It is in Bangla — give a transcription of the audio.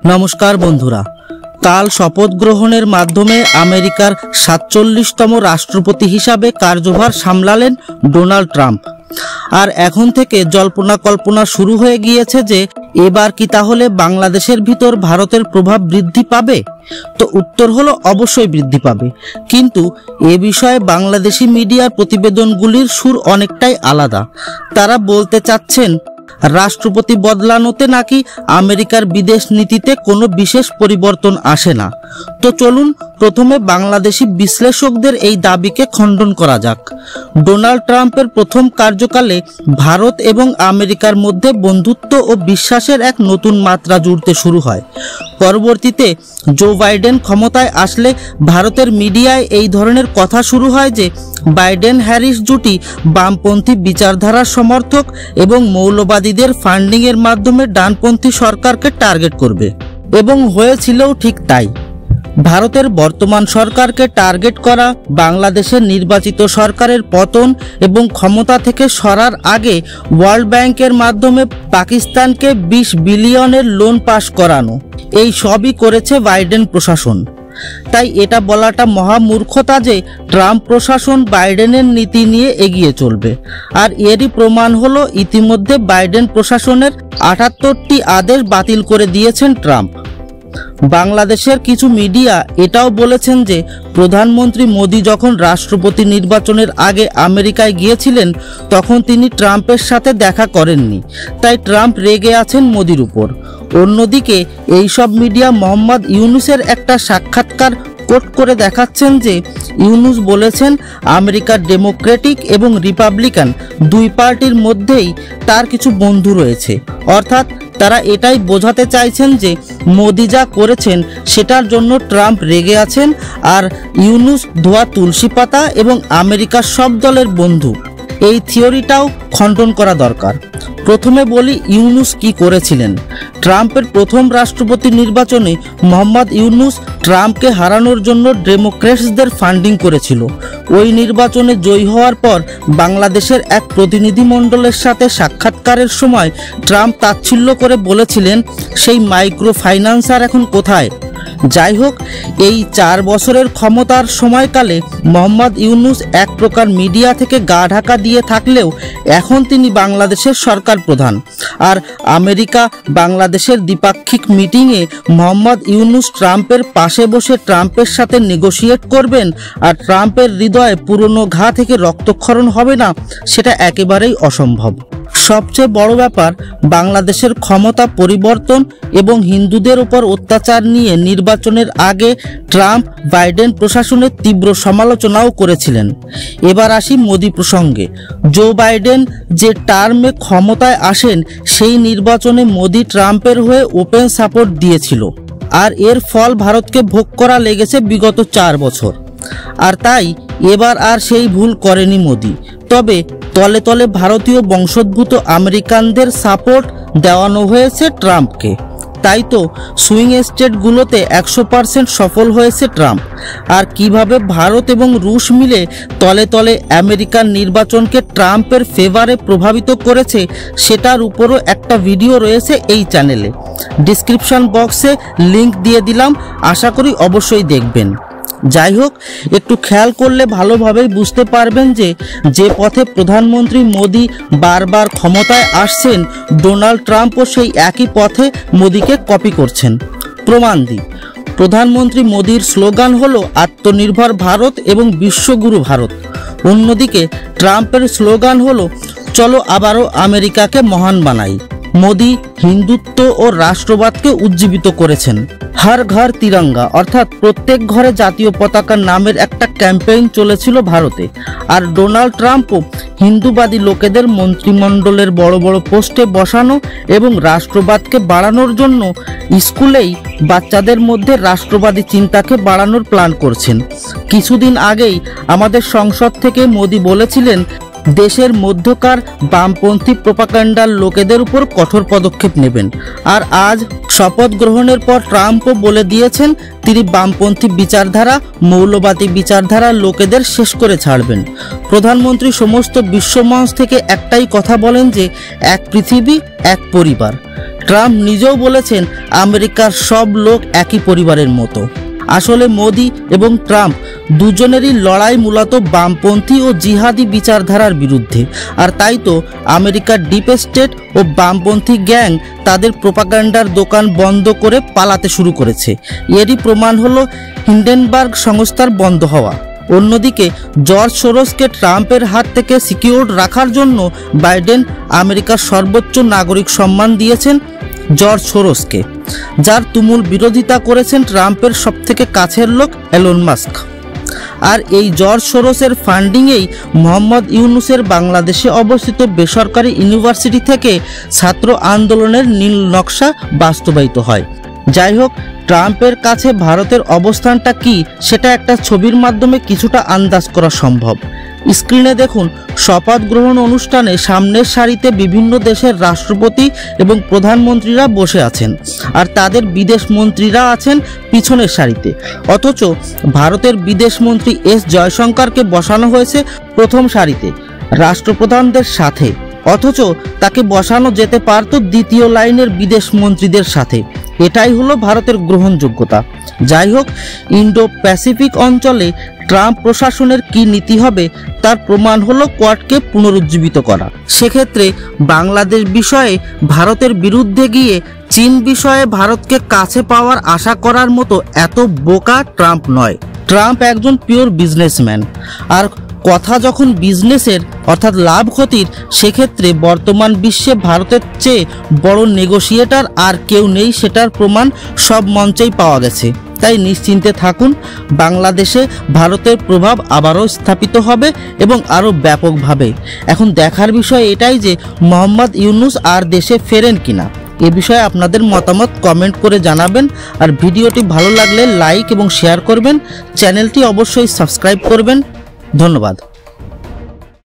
নমস্কার বন্ধুরা, কাল শপথ গ্রহণের মাধ্যমে আমেরিকার ৪৭তম রাষ্ট্রপতি হিসাবে কার্যভার সামলালেন ডোনাল্ড ট্রাম্প। আর এখন থেকে জল্পনা কল্পনা শুরু হয়ে গিয়েছে যে এবার কি তাহলে বাংলাদেশের ভিতর ভারতের প্রভাব বৃদ্ধি পাবে? তো উত্তর হলো অবশ্যই বৃদ্ধি পাবে, কিন্তু এ বিষয়ে বাংলাদেশি মিডিয়ার প্রতিবেদনগুলির সুর অনেকটাই আলাদা। তারা বলতে চাচ্ছেন রাষ্ট্রপতি বদলানোতে নাকি আমেরিকার বিদেশ নীতিতে কোনো বিশেষ পরিবর্তন আসে না। তো চলুন প্রথমে বাংলাদেশি বিশ্লেষকদের এই দাবিকে খণ্ডন করা যাক। ডোনাল্ড ট্রাম্পের প্রথম কার্যকালে ভারত এবং আমেরিকার মধ্যে বন্ধুত্ব ও বিশ্বাসের এক নতুন মাত্রা জুড়তে শুরু হয়। পরবর্তীতে জো বাইডেন ক্ষমতায় আসলে ভারতের মিডিয়ায় এই ধরনের কথা শুরু হয় যে বাইডেন হ্যারিস জুটি বামপন্থী বিচারধারার সমর্থক এবং মৌলবাদীদের ফান্ডিংয়ের মাধ্যমে ডানপন্থী সরকারকে টার্গেট করবে, এবং হয়েছিলও ঠিক তাই। ভারতের বর্তমান সরকারকে টার্গেট করা, বাংলাদেশের নির্বাচিত সরকারের পতন এবং ক্ষমতা থেকে সরার আগে ওয়ার্ল্ড ব্যাংকের মাধ্যমে পাকিস্তানকে ২০ বিলিয়নের লোন পাস করানো, এই সবই করেছে বাইডেন প্রশাসন। তাই এটা বলাটা মহামূর্খতা যে ট্রাম্প প্রশাসন বাইডেনের নীতি নিয়ে এগিয়ে চলবে। আর এরই প্রমাণ হলো ইতিমধ্যে বাইডেন প্রশাসনের ৭৮টি আদেশ বাতিল করে দিয়েছেন ট্রাম্প। বাংলাদেশের কিছু মিডিয়া এটাও বলেছেন যে প্রধানমন্ত্রী মোদি যখন রাষ্ট্রপতি নির্বাচনের আগে আমেরিকায় গিয়েছিলেন তখন তিনি ট্রাম্পের সাথে দেখা করেননি, তাই ট্রাম্প রেগে আছেন মোদির উপর। অন্যদিকে এইসব মিডিয়া মোহাম্মদ ইউনুসের একটা সাক্ষাৎকার কোট করে দেখাচ্ছেন যে ইউনুস বলেছেন আমেরিকার ডেমোক্রেটিক এবং রিপাবলিকান দুই পার্টির মধ্যেই তার কিছু বন্ধু রয়েছে। অর্থাৎ তারা এটাই বোঝাতে চাইছেন যে মোদি যা করেছেন সেটার জন্য ট্রাম্প রেগে আছেন, আর ইউনুস ধোয়া তুলসী পাতা এবং আমেরিকার সব দলের বন্ধু। এই থিওরিটাও খণ্ডন করা দরকার। প্রথমে বলি ইউনুস কি করেছিলেন। ট্রাম্পের প্রথম রাষ্ট্রপতি নির্বাচনে মোহাম্মদ ইউনুস ট্রাম্পকে হারানোর জন্য ডেমোক্র্যাটসদের ফান্ডিং করেছিল। ওই নির্বাচনে জয়ী হওয়ার পর বাংলাদেশের এক প্রতিনিধিমণ্ডলের সাথে সাক্ষাৎকারের সময় ট্রাম্প তাচ্ছিল্য করে বলেছিলেন সেই মাইক্রো ফাইন্যান্সার এখন কোথায়। যাই হোক, এই ৪ বছরের ক্ষমতার সময়কালে মোহাম্মদ ইউনুস এক প্রকার মিডিয়া থেকে গা ঢাকা দিয়ে থাকলেও এখন তিনি বাংলাদেশের সরকার প্রধান। আর আমেরিকা বাংলাদেশের দ্বিপাক্ষিক মিটিংয়ে মোহাম্মদ ইউনুস ট্রাম্পের পাশে বসে ট্রাম্পের সাথে নেগোশিয়েট করবেন আর ট্রাম্পের হৃদয়ে পুরনো ঘা থেকে রক্তক্ষরণ হবে না, সেটা একেবারেই অসম্ভব। সবচেয়ে বড় ব্যাপার, বাংলাদেশের ক্ষমতা পরিবর্তন এবং হিন্দুদের উপর অত্যাচার নিয়ে নির্বাচনের আগে ট্রাম্প বাইডেন প্রশাসনের তীব্র সমালোচনাও করেছিলেন। এবার আসি মোদি প্রসঙ্গে। জো বাইডেন যে টার্মে ক্ষমতায় আসেন সেই নির্বাচনে মোদি ট্রাম্পের হয়ে ওপেন সাপোর্ট দিয়েছিল, আর এর ফল ভারতকে ভোগ করা লেগেছে বিগত ৪ বছর। আর তাই এবার আর সেই ভুল করেনি মোদি। তবে তলে তলে ভারতীয় বংশোদ্ভূত আমেরিকানদের সাপোর্ট দেওয়ানো হয়েছে ট্রাম্পকে। তাই তো সুইং স্টেটগুলোতে ১০০% সফল হয়েছে ট্রাম্প। আর কিভাবে ভারত এবং রুশ মিলে তলে তলে আমেরিকান নির্বাচনকে ট্রাম্পের ফেভারে প্রভাবিত করেছে সেটার উপরও একটা ভিডিও রয়েছে এই চ্যানেলে। ডিসক্রিপশন বক্সে লিংক দিয়ে দিলাম, আশা করি অবশ্যই দেখবেন। যাই হোক, একটু খেয়াল করলে ভালোভাবেই বুঝতে পারবেন যে যে পথে প্রধানমন্ত্রী মোদি বারবার ক্ষমতায় আসছেন, ডোনাল্ড ট্রাম্পও সেই একই পথে মোদিকে কপি করছেন। প্রমাণ দিই। প্রধানমন্ত্রী মোদির স্লোগান হলো আত্মনির্ভর ভারত এবং বিশ্বগুরু ভারত। অন্যদিকে ট্রাম্পের স্লোগান হলো চলো আবারও আমেরিকাকে মহান বানাই। মোদি হিন্দুত্ব ও রাষ্ট্রবাদকে উজ্জীবিত করেছেন। হর ঘর তিরঙ্গা, অর্থাৎ প্রত্যেক ঘরে জাতীয় পতাকা নামের একটা ক্যাম্পেইন চলেছিল ভারতে। আর ডোনাল্ড ট্রাম্পও হিন্দুবাদী লোকেদের মন্ত্রিমণ্ডলের বড় বড় পোস্টে বসানো এবং রাষ্ট্রবাদকে বাড়ানোর জন্য স্কুলেই বাচ্চাদের মধ্যে রাষ্ট্রবাদী চিন্তাকে বাড়ানোর প্ল্যান করছেন। কিছুদিন আগেই আমাদের সংসদ থেকে মোদি বলেছিলেন দেশের মধ্যকার বামপন্থী প্রোপাগান্ডার লোকেদের উপর কঠোর পদক্ষেপ নেবেন। আর আজ শপথ গ্রহণের পর ট্রাম্পও বলে দিয়েছেন তিনি বামপন্থী বিচারধারা, মৌলবাদী বিচারধারার লোকেদের শেষ করে ছাড়বেন। প্রধানমন্ত্রী সমস্ত বিশ্বমঞ্চ থেকে একটাই কথা বলেন যে এক পৃথিবী, এক পরিবার। ট্রাম্প নিজেও বলেছেন আমেরিকার সব লোক একই পরিবারের মতো। আসলে মোদি এবং ট্রাম্প দুজনেরই লড়াই মূলত বামপন্থী ও জিহাদি বিচারধারার বিরুদ্ধে। আর তাই তো আমেরিকার ডিপ স্টেট ও বামপন্থী গ্যাং তাদের প্রোপাগান্ডার দোকান বন্ধ করে পালাতে শুরু করেছে। এরই প্রমাণ হলো হিন্ডেনবার্গ সংস্থার বন্ধ হওয়া। অন্যদিকে জর্জ সোরসকে ট্রাম্পের হাত থেকে সিকিউরড রাখার জন্য বাইডেন আমেরিকার সর্বোচ্চ নাগরিক সম্মান দিয়েছেন জর্জ সোরসকে, যার তুমুল বিরোধিতা করেছেন ট্রাম্পের সবথেকে কাছের লোক এলন মাস্ক। আর এই জর্জ সোরসের ফান্ডিংয়েই মোহাম্মদ ইউনুসের বাংলাদেশে অবস্থিত বেসরকারি ইউনিভার্সিটি থেকে ছাত্র আন্দোলনের নীল নকশা বাস্তবায়িত হয়। যাই হোক, ট্রাম্পের কাছে ভারতের অবস্থানটা কি সেটা একটা ছবির মাধ্যমে কিছুটা আন্দাজ করা সম্ভব। স্ক্রিনে দেখুন, শপথ গ্রহণ অনুষ্ঠানে সামনের সারিতে বিভিন্ন দেশের রাষ্ট্রপতি এবং প্রধানমন্ত্রীরা বসে আছেন, আর তাদের বিদেশ মন্ত্রীরা আছেন পিছনের সারিতে। অথচ ভারতের বিদেশ মন্ত্রী এস জয়শঙ্করকে বসানো হয়েছে প্রথম সারিতে রাষ্ট্রপ্রধানদের সাথে, অথচ তাকে বসানো যেতে পারত দ্বিতীয় লাইনের বিদেশ মন্ত্রীদের সাথে। এটাই হলো ভারতের গ্রহণযোগ্যতা। যাই হোক, ইন্ডো প্যাসিফিক অঞ্চলে ট্রাম্প প্রশাসনের কি নীতি হবে তার প্রমাণ হলো কোয়াডকে পুনরুজ্জীবিত করা। সেক্ষেত্রে বাংলাদেশ বিষয়ে ভারতের বিরুদ্ধে গিয়ে চীন বিষয়ে ভারতকে কাছে পাওয়ার আশা করার মতো এত বোকা ট্রাম্প নয়। ট্রাম্প একজন পিওর বিজনেসম্যান, আর কথা যখন বিজনেসের অর্থাৎ লাভ ক্ষতির, সেক্ষেত্রে বর্তমান বিশ্বে ভারতের চেয়ে বড় নেগোশিয়েটার আর কেউ নেই, সেটার প্রমাণ সব মঞ্চেই পাওয়া গেছে। তাই নিশ্চিন্তে থাকুন, বাংলাদেশে ভারতের প্রভাব আবারও স্থাপিত হবে এবং আরও ব্যাপকভাবে। এখন দেখার বিষয় এটাই যে মোহাম্মদ ইউনুস আর দেশে ফেরেন কিনা। এ বিষয়ে আপনাদের মতামত কমেন্ট করে জানাবেন। আর ভিডিওটি ভালো লাগলে লাইক এবং শেয়ার করবেন। চ্যানেলটি অবশ্যই সাবস্ক্রাইব করবেন। ধন্যবাদ।